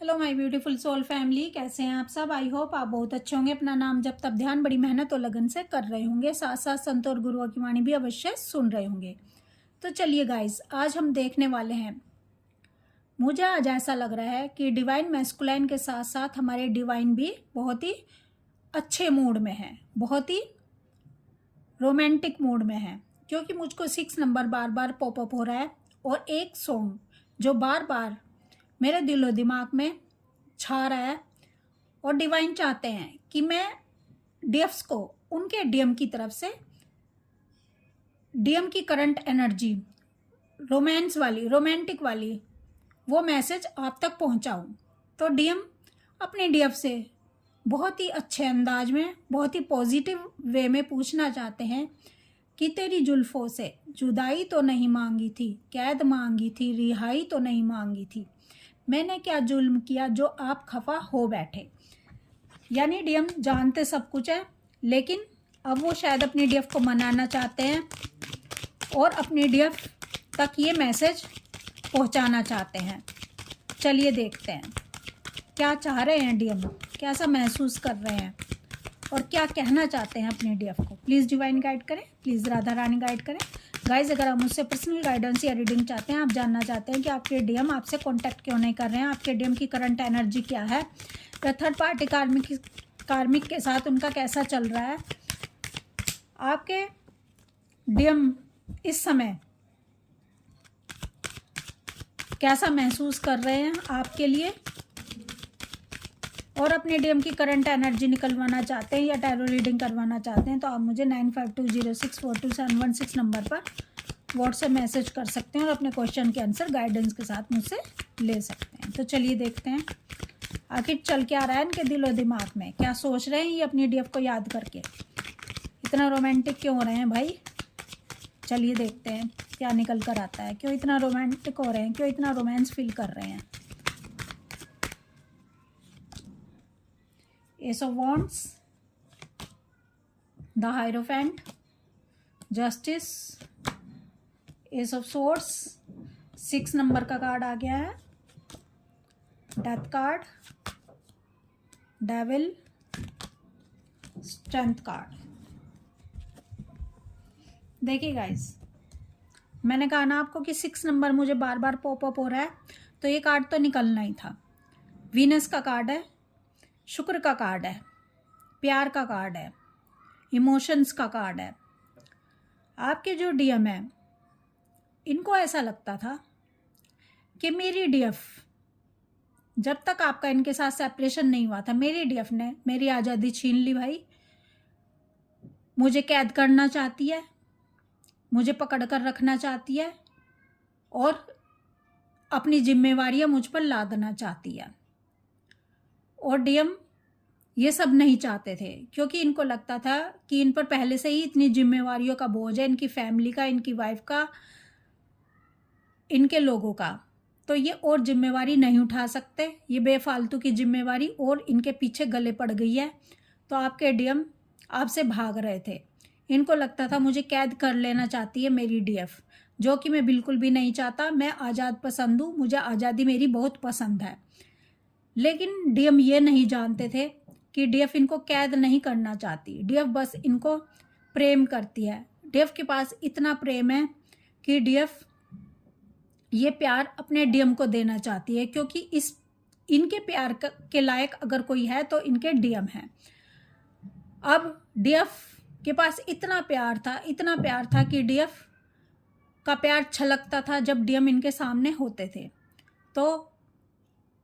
Hello my beautiful soul family, कैसे हैं आप सब। आई होप आप बहुत अच्छे होंगे। अपना नाम जब तब ध्यान बड़ी मेहनत और लगन से कर रहे होंगे, साथ साथ संत और गुरुओं की वाणी भी अवश्य सुन रहे होंगे। तो चलिए गाइस, आज हम देखने वाले हैं, मुझे आज ऐसा लग रहा है कि डिवाइन मैस्कुलाइन के साथ साथ हमारे डिवाइन भी बहुत ही अच्छे मूड में है, बहुत ही रोमांटिक मूड में है, क्योंकि मुझको 6 नंबर बार बार पॉपअप हो रहा है और एक सॉन्ग जो बार बार मेरे दिलो दिमाग में छा रहा है। और डिवाइन चाहते हैं कि मैं डीएफ्स को उनके डीएम की तरफ से, डीएम की करंट एनर्जी, रोमांस वाली, रोमांटिक वाली, वो मैसेज आप तक पहुंचाऊं। तो डीएम अपने डीएफ से बहुत ही अच्छे अंदाज में, बहुत ही पॉजिटिव वे में पूछना चाहते हैं कि तेरी जुल्फों से जुदाई तो नहीं मांगी थी, कैद मांगी थी, रिहाई तो नहीं मांगी थी, मैंने क्या जुल्म किया जो आप खफा हो बैठे। यानी डीएम जानते सब कुछ है, लेकिन अब वो शायद अपनी डीएफ को मनाना चाहते हैं और अपनी डीएफ तक ये मैसेज पहुंचाना चाहते हैं। चलिए देखते हैं क्या चाह रहे हैं डीएम, कैसा महसूस कर रहे हैं और क्या कहना चाहते हैं अपनी डीएफ को। प्लीज़ डिवाइन गाइड करें, प्लीज़ राधा रानी गाइड करें। गाइज, अगर आप मुझसे पर्सनल गाइडेंस या रीडिंग चाहते हैं, आप जानना चाहते हैं कि आपके डीएम आपसे कांटेक्ट क्यों नहीं कर रहे हैं, आपके डीएम की करंट एनर्जी क्या है, या थर्ड पार्टी कार्मिक के साथ उनका कैसा चल रहा है, आपके डीएम इस समय कैसा महसूस कर रहे हैं आपके लिए, और अपने डीएम की करंट एनर्जी निकलवाना चाहते हैं या टैरो रीडिंग करवाना चाहते हैं, तो आप मुझे 9520642716 नंबर पर व्हाट्सएप मैसेज कर सकते हैं और अपने क्वेश्चन के आंसर गाइडेंस के साथ मुझसे ले सकते हैं। तो चलिए देखते हैं आखिर चल क्या रहा है इनके दिलो दिमाग में, क्या सोच रहे हैं ये अपनी डीएफ को याद करके, इतना रोमांटिक क्यों हो रहे हैं भाई। चलिए देखते हैं क्या निकल कर आता है, क्यों इतना रोमांटिक हो रहे हैं, क्यों इतना रोमांस फील कर रहे हैं। Ace of Wands, the Hierophant, Justice, Ace of Swords, 6 number का कार्ड आ गया है, death card, devil, strength card. देखिए गाइस, मैंने कहा ना आपको कि 6 नंबर मुझे बार बार पॉपअप हो रहा है, तो ये कार्ड तो निकलना ही था। वीनस का कार्ड है, शुक्र का कार्ड है, प्यार का कार्ड है, इमोशंस का कार्ड है। आपके जो डीएम है, इनको ऐसा लगता था कि मेरी डीएफ, जब तक आपका इनके साथ सेपरेशन नहीं हुआ था, मेरी डीएफ ने मेरी आज़ादी छीन ली भाई, मुझे कैद करना चाहती है, मुझे पकड़ कर रखना चाहती है और अपनी जिम्मेवारियां मुझ पर लादना चाहती है। और डीएम ये सब नहीं चाहते थे, क्योंकि इनको लगता था कि इन पर पहले से ही इतनी जिम्मेवारियों का बोझ है, इनकी फैमिली का, इनकी वाइफ का, इनके लोगों का, तो ये और जिम्मेवारी नहीं उठा सकते, ये बेफालतू की जिम्मेवारी और इनके पीछे गले पड़ गई है। तो आपके डीएम आपसे भाग रहे थे, इनको लगता था मुझे कैद कर लेना चाहती है मेरी डीएफ, जो कि मैं बिल्कुल भी नहीं चाहता। मैं आज़ाद पसंद हूँ, मुझे आज़ादी मेरी बहुत पसंद है। लेकिन डीएम ये नहीं जानते थे कि डीएफ इनको कैद नहीं करना चाहती, डीएफ बस इनको प्रेम करती है। डीएफ के पास इतना प्रेम है कि डीएफ ये प्यार अपने डीएम को देना चाहती है, क्योंकि इस इनके प्यार के लायक अगर कोई है तो इनके डीएम है। अब डीएफ के पास इतना प्यार था, इतना प्यार था कि डीएफ का प्यार छलकता था जब डीएम इनके सामने होते थे। तो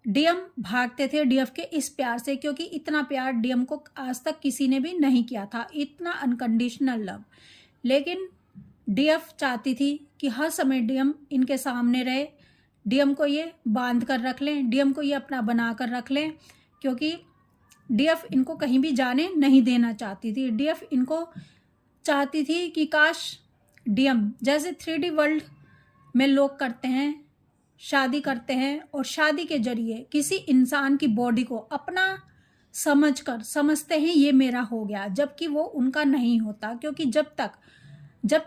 डीएम भागते थे डीएफ के इस प्यार से, क्योंकि इतना प्यार डीएम को आज तक किसी ने भी नहीं किया था, इतना अनकंडीशनल लव। लेकिन डीएफ चाहती थी कि हर समय डीएम इनके सामने रहे, डीएम को ये बांध कर रख लें, डीएम को ये अपना बना कर रख लें, क्योंकि डीएफ इनको कहीं भी जाने नहीं देना चाहती थी। डीएफ इनको चाहती थी कि काश डीएम जैसे 3D वर्ल्ड में लोग करते हैं, शादी करते हैं और शादी के जरिए किसी इंसान की बॉडी को अपना समझते हैं ये मेरा हो गया, जबकि वो उनका नहीं होता। क्योंकि जब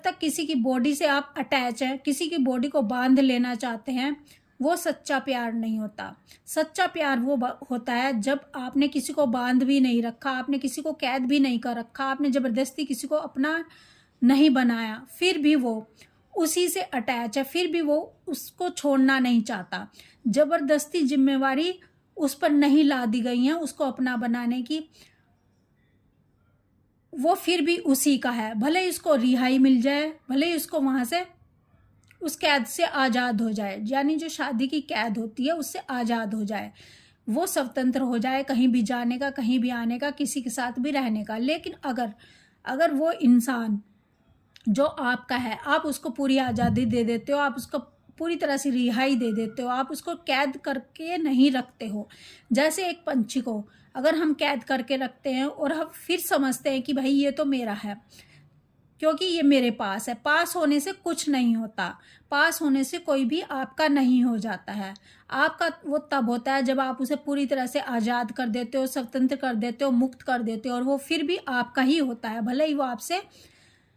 तक किसी की बॉडी से आप अटैच है, किसी की बॉडी को बांध लेना चाहते हैं, वो सच्चा प्यार नहीं होता। सच्चा प्यार वो होता है जब आपने किसी को बांध भी नहीं रखा, आपने किसी को कैद भी नहीं कर रखा, आपने ज़बरदस्ती किसी को अपना नहीं बनाया, फिर भी वो उसी से अटैच है, फिर भी वो उसको छोड़ना नहीं चाहता। ज़बरदस्ती जिम्मेवारी उस पर नहीं ला दी गई है उसको अपना बनाने की, वो फिर भी उसी का है। भले ही उसको रिहाई मिल जाए, भले ही उसको वहाँ से उस कैद से आज़ाद हो जाए, यानी जो शादी की कैद होती है उससे आज़ाद हो जाए, वो स्वतंत्र हो जाए कहीं भी जाने का, कहीं भी आने का, किसी के साथ भी रहने का। लेकिन अगर वो इंसान जो आपका है, आप उसको पूरी आज़ादी दे देते हो, आप उसको पूरी तरह से रिहाई दे देते हो, आप उसको कैद करके नहीं रखते हो। जैसे एक पंछी को अगर हम कैद करके रखते हैं और हम फिर समझते हैं कि भाई ये तो मेरा है क्योंकि ये मेरे पास है। पास होने से कुछ नहीं होता, पास होने से कोई भी आपका नहीं हो जाता है। आपका वो तब होता है जब आप उसे पूरी तरह से आज़ाद कर देते हो, स्वतंत्र कर देते हो, मुक्त कर देते हो, और वो फिर भी आपका ही होता है। भले ही वो आपसे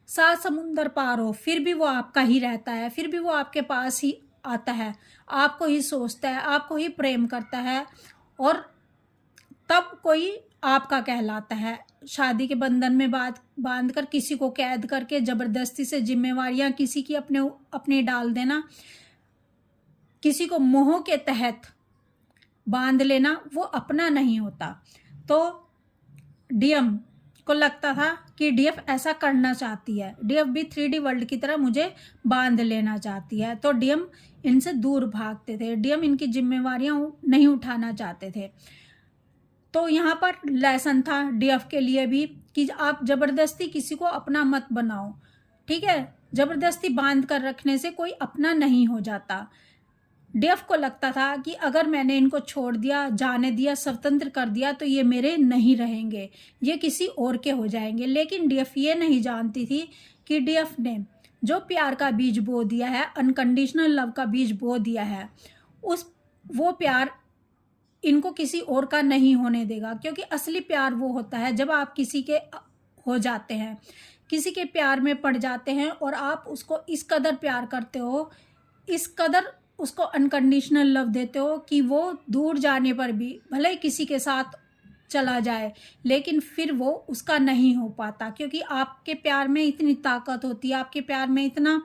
7 समुंदर पार हो, फिर भी वो आपका ही रहता है, फिर भी वो आपके पास ही आता है, आपको ही सोचता है, आपको ही प्रेम करता है, और तब कोई आपका कहलाता है। शादी के बंधन में बांध कर किसी को कैद करके ज़बरदस्ती से जिम्मेवारियां किसी की अपने डाल देना, किसी को मोह के तहत बांध लेना, वो अपना नहीं होता। तो डीएम को लगता था कि डीएफ ऐसा करना चाहती है, डीएफ भी 3D वर्ल्ड की तरह मुझे बांध लेना चाहती है, तो डीएम इनसे दूर भागते थे, डीएम इनकी जिम्मेवारियां नहीं उठाना चाहते थे। तो यहाँ पर लेसन था डीएफ के लिए भी कि आप ज़बरदस्ती किसी को अपना मत बनाओ, ठीक है। ज़बरदस्ती बांध कर रखने से कोई अपना नहीं हो जाता। डीएफ को लगता था कि अगर मैंने इनको छोड़ दिया, जाने दिया, स्वतंत्र कर दिया, तो ये मेरे नहीं रहेंगे, ये किसी और के हो जाएंगे। लेकिन डीएफ ये नहीं जानती थी कि डीएफ ने जो प्यार का बीज बो दिया है, अनकंडीशनल लव का बीज बो दिया है, वो प्यार इनको किसी और का नहीं होने देगा। क्योंकि असली प्यार वो होता है जब आप किसी के हो जाते हैं, किसी के प्यार में पड़ जाते हैं, और आप उसको इस कदर प्यार करते हो, इस कदर उसको अनकंडीशनल लव देते हो कि वो दूर जाने पर भी भले ही किसी के साथ चला जाए, लेकिन फिर वो उसका नहीं हो पाता। क्योंकि आपके प्यार में इतनी ताकत होती है, आपके प्यार में इतना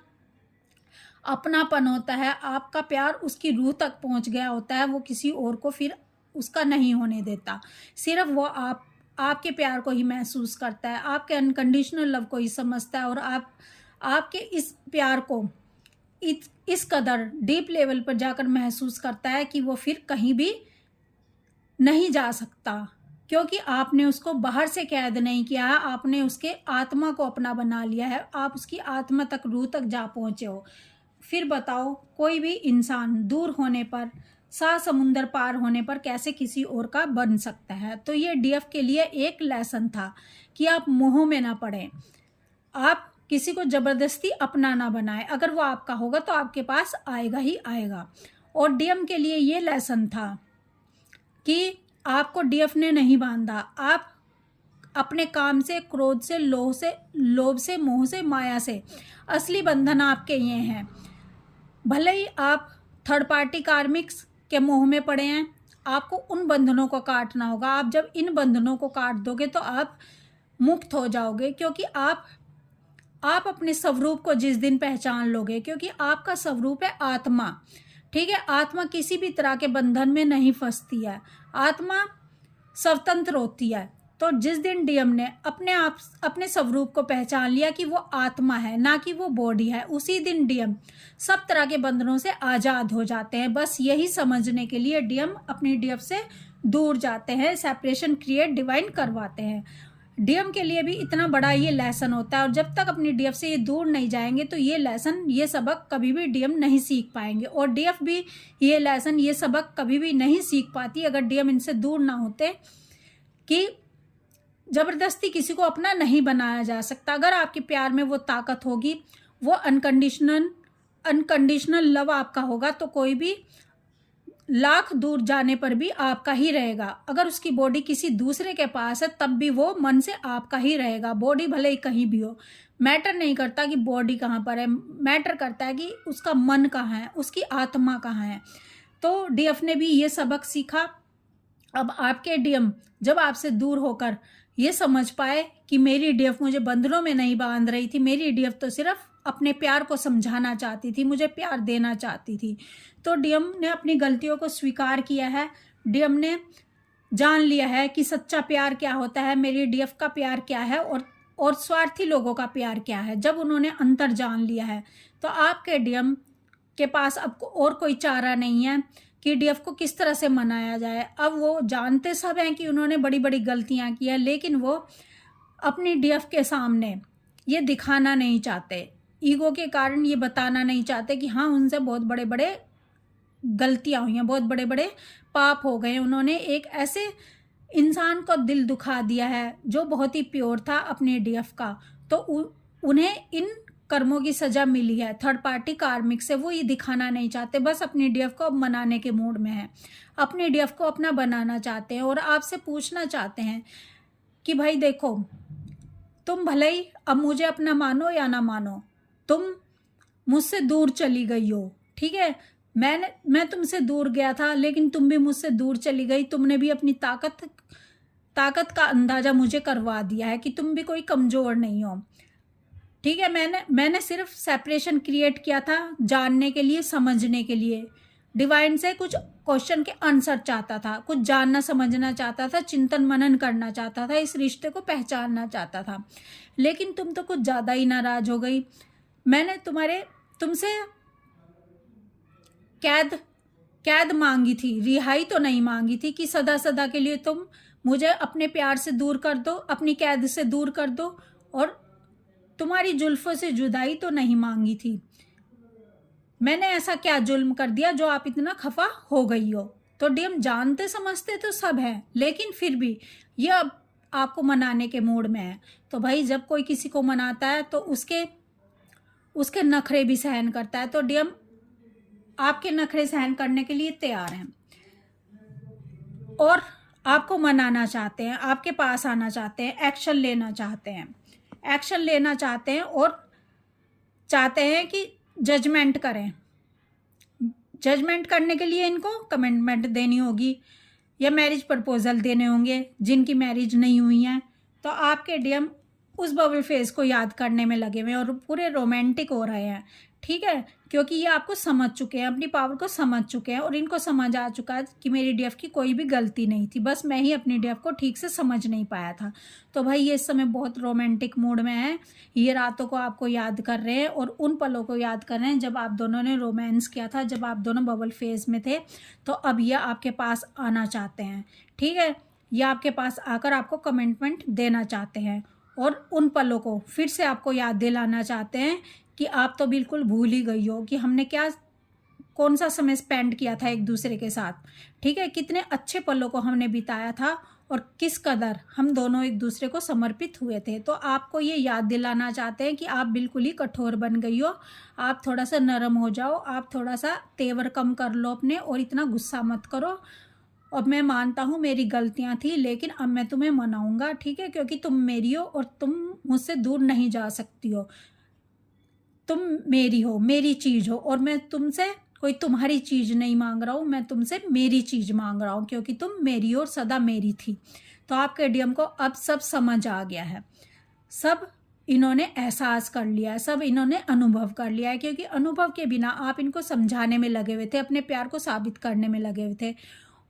अपनापन होता है, आपका प्यार उसकी रूह तक पहुंच गया होता है, वो किसी और को फिर उसका नहीं होने देता। सिर्फ वो आपके प्यार को ही महसूस करता है, आपके अनकंडीशनल लव को ही समझता है, और आपके इस प्यार को इस कदर डीप लेवल पर जाकर महसूस करता है कि वो फिर कहीं भी नहीं जा सकता। क्योंकि आपने उसको बाहर से कैद नहीं किया है, आपने उसके आत्मा को अपना बना लिया है, आप उसकी आत्मा तक, रूह तक जा पहुँचे हो। फिर बताओ, कोई भी इंसान दूर होने पर, 7 समुंदर पार होने पर कैसे किसी और का बन सकता है। तो ये डीएफ के लिए एक लेसन था कि आप मोह में ना पड़ें, आप किसी को ज़बरदस्ती अपना ना बनाए, अगर वो आपका होगा तो आपके पास आएगा ही आएगा। और डीएम के लिए ये लेसन था कि आपको डीएफ ने नहीं बांधा, आप अपने काम से, क्रोध से, लोभ से, मोह से, माया से, असली बंधन आपके ये हैं। भले ही आप थर्ड पार्टी कार्मिक्स के मोह में पड़े हैं, आपको उन बंधनों को काटना होगा। आप जब इन बंधनों को काट दोगे तो आप मुक्त हो जाओगे, क्योंकि आप अपने स्वरूप को जिस दिन पहचान लोगे, क्योंकि आपका स्वरूप है आत्मा, ठीक है। आत्मा किसी भी तरह के बंधन में नहीं फंसती है, आत्मा स्वतंत्र होती है। तो जिस दिन डीएम ने अपने स्वरूप को पहचान लिया कि वो आत्मा है, ना कि वो बॉडी है, उसी दिन डीएम सब तरह के बंधनों से आज़ाद हो जाते हैं। बस यही समझने के लिए डीएम अपनी डीएफ से दूर जाते हैं, सेपरेशन क्रिएट डिवाइन करवाते हैं। डीएम के लिए भी इतना बड़ा ये लेसन होता है, और जब तक अपनी डीएफ से ये दूर नहीं जाएंगे तो ये लेसन, ये सबक कभी भी डीएम नहीं सीख पाएंगे। और डीएफ भी ये लेसन, ये सबक कभी भी नहीं सीख पाती अगर डीएम इनसे दूर ना होते, कि ज़बरदस्ती किसी को अपना नहीं बनाया जा सकता। अगर आपके प्यार में वो ताकत होगी, वो अनकंडीशनल लव आपका होगा, तो कोई भी लाख दूर जाने पर भी आपका ही रहेगा। अगर उसकी बॉडी किसी दूसरे के पास है तब भी वो मन से आपका ही रहेगा। बॉडी भले ही कहीं भी हो, मैटर नहीं करता कि बॉडी कहाँ पर है, मैटर करता है कि उसका मन कहाँ है, उसकी आत्मा कहाँ है। तो डीएफ ने भी ये सबक सीखा। अब आपके डीएम जब आपसे दूर होकर ये समझ पाए कि मेरी डीएफ मुझे बंधनों में नहीं बांध रही थी, मेरी डीएफ तो सिर्फ अपने प्यार को समझाना चाहती थी, मुझे प्यार देना चाहती थी, तो डीएम ने अपनी गलतियों को स्वीकार किया है। डीएम ने जान लिया है कि सच्चा प्यार क्या होता है, मेरी डीएफ का प्यार क्या है और स्वार्थी लोगों का प्यार क्या है। जब उन्होंने अंतर जान लिया है तो आपके डीएम के पास अब और कोई चारा नहीं है कि डीएफ को किस तरह से मनाया जाए। अब वो जानते सब हैं कि उन्होंने बड़ी बड़ी गलतियां की है, लेकिन वो अपनी डीएफ के सामने ये दिखाना नहीं चाहते, ईगो के कारण ये बताना नहीं चाहते कि हाँ उनसे बहुत बड़े बड़े गलतियां हुई हैं, बहुत बड़े बड़े पाप हो गए। उन्होंने एक ऐसे इंसान को दिल दुखा दिया है जो बहुत ही प्योर था अपने डीएफ का, तो उन्हें इन कर्मों की सजा मिली है थर्ड पार्टी कार्मिक से। वो ये दिखाना नहीं चाहते, बस अपनी डीएफ को अब मनाने के मूड में है, अपनी डीएफ को अपना बनाना चाहते हैं और आपसे पूछना चाहते हैं कि भाई देखो, तुम भले ही अब मुझे अपना मानो या ना मानो, तुम मुझसे दूर चली गई हो, ठीक है, मैं तुमसे दूर गया था लेकिन तुम भी मुझसे दूर चली गई। तुमने भी अपनी ताकत का अंदाजा मुझे करवा दिया है कि तुम भी कोई कमज़ोर नहीं हो, ठीक है। मैंने सिर्फ सेपरेशन क्रिएट किया था जानने के लिए, समझने के लिए। डिवाइन से कुछ क्वेश्चन के आंसर चाहता था, कुछ जानना समझना चाहता था, चिंतन मनन करना चाहता था, इस रिश्ते को पहचानना चाहता था। लेकिन तुम तो कुछ ज़्यादा ही नाराज़ हो गई। मैंने तुमसे कैद मांगी थी, रिहाई तो नहीं मांगी थी कि सदा सदा के लिए तुम मुझे अपने प्यार से दूर कर दो, अपनी कैद से दूर कर दो, और तुम्हारी जुल्फों से जुदाई तो नहीं मांगी थी। मैंने ऐसा क्या जुल्म कर दिया जो आप इतना खफा हो गई हो? तो डीएम जानते समझते तो सब है, लेकिन फिर भी ये अब आपको मनाने के मूड में है। तो भाई जब कोई किसी को मनाता है तो उसके नखरे भी सहन करता है। तो डीएम आपके नखरे सहन करने के लिए तैयार हैं और आपको मनाना चाहते हैं, आपके पास आना चाहते हैं, एक्शन लेना चाहते हैं और चाहते हैं कि जजमेंट करें। जजमेंट करने के लिए इनको कमिटमेंट देनी होगी या मैरिज प्रपोजल देने होंगे जिनकी मैरिज नहीं हुई है। तो आपके डीएम उस बबल फेज को याद करने में लगे हुए हैं और पूरे रोमांटिक हो रहे हैं, ठीक है, क्योंकि ये आपको समझ चुके हैं, अपनी पावर को समझ चुके हैं और इनको समझ आ चुका है कि मेरी डीएफ की कोई भी गलती नहीं थी, बस मैं ही अपनी डीएफ को ठीक से समझ नहीं पाया था। तो भाई ये इस समय बहुत रोमांटिक मूड में है, ये रातों को आपको याद कर रहे हैं और उन पलों को याद कर रहे हैं जब आप दोनों ने रोमांस किया था, जब आप दोनों बबल फेज में थे। तो अब ये आपके पास आना चाहते हैं, ठीक है, ये आपके पास आकर आपको कमिटमेंट देना चाहते हैं और उन पलों को फिर से आपको याद दिलाना चाहते हैं कि आप तो बिल्कुल भूल ही गई हो कि हमने कौन सा समय स्पेंड किया था एक दूसरे के साथ, ठीक है, कितने अच्छे पलों को हमने बिताया था और किस कदर हम दोनों एक दूसरे को समर्पित हुए थे। तो आपको ये याद दिलाना चाहते हैं कि आप बिल्कुल ही कठोर बन गई हो, आप थोड़ा सा नरम हो जाओ, आप थोड़ा सा तेवर कम कर लो अपने और इतना गुस्सा मत करो। और मैं मानता हूँ मेरी गलतियाँ थी, लेकिन अब मैं तुम्हें मनाऊंगा, ठीक है, क्योंकि तुम मेरी हो और तुम मुझसे दूर नहीं जा सकती हो। तुम मेरी हो, मेरी चीज़ हो और मैं तुमसे कोई तुम्हारी चीज़ नहीं मांग रहा हूँ, मैं तुमसे मेरी चीज़ मांग रहा हूँ क्योंकि तुम मेरी और सदा मेरी थी। तो आपके डीएम को अब सब समझ आ गया है, सब इन्होंने एहसास कर लिया है, सब इन्होंने अनुभव कर लिया है, क्योंकि अनुभव के बिना आप इनको समझाने में लगे हुए थे, अपने प्यार को साबित करने में लगे हुए थे।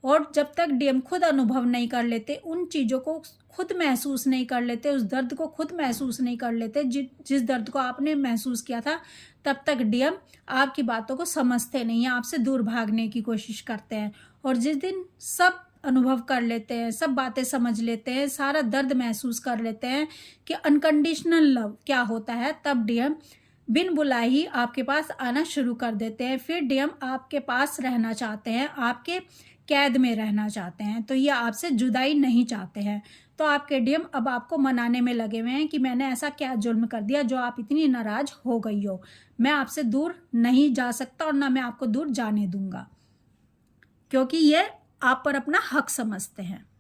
और जब तक डीएम खुद अनुभव नहीं कर लेते, उन चीज़ों को खुद महसूस नहीं कर लेते, उस दर्द को खुद महसूस नहीं कर लेते जिस दर्द को आपने महसूस किया था, तब तक डीएम आपकी बातों को समझते नहीं हैं, आपसे दूर भागने की कोशिश करते हैं। और जिस दिन सब अनुभव कर लेते हैं, सब बातें समझ लेते हैं, सारा दर्द महसूस कर लेते हैं कि अनकंडीशनल लव क्या होता है, तब डीएम बिन बुलाए ही आपके पास आना शुरू कर देते हैं। फिर डीएम आपके पास रहना चाहते हैं, आपके कैद में रहना चाहते हैं, तो ये आपसे जुदाई नहीं चाहते हैं। तो आपके डीएम अब आपको मनाने में लगे हुए हैं कि मैंने ऐसा क्या जुल्म कर दिया जो आप इतनी नाराज हो गई हो। मैं आपसे दूर नहीं जा सकता और ना मैं आपको दूर जाने दूंगा। क्योंकि ये आप पर अपना हक समझते हैं।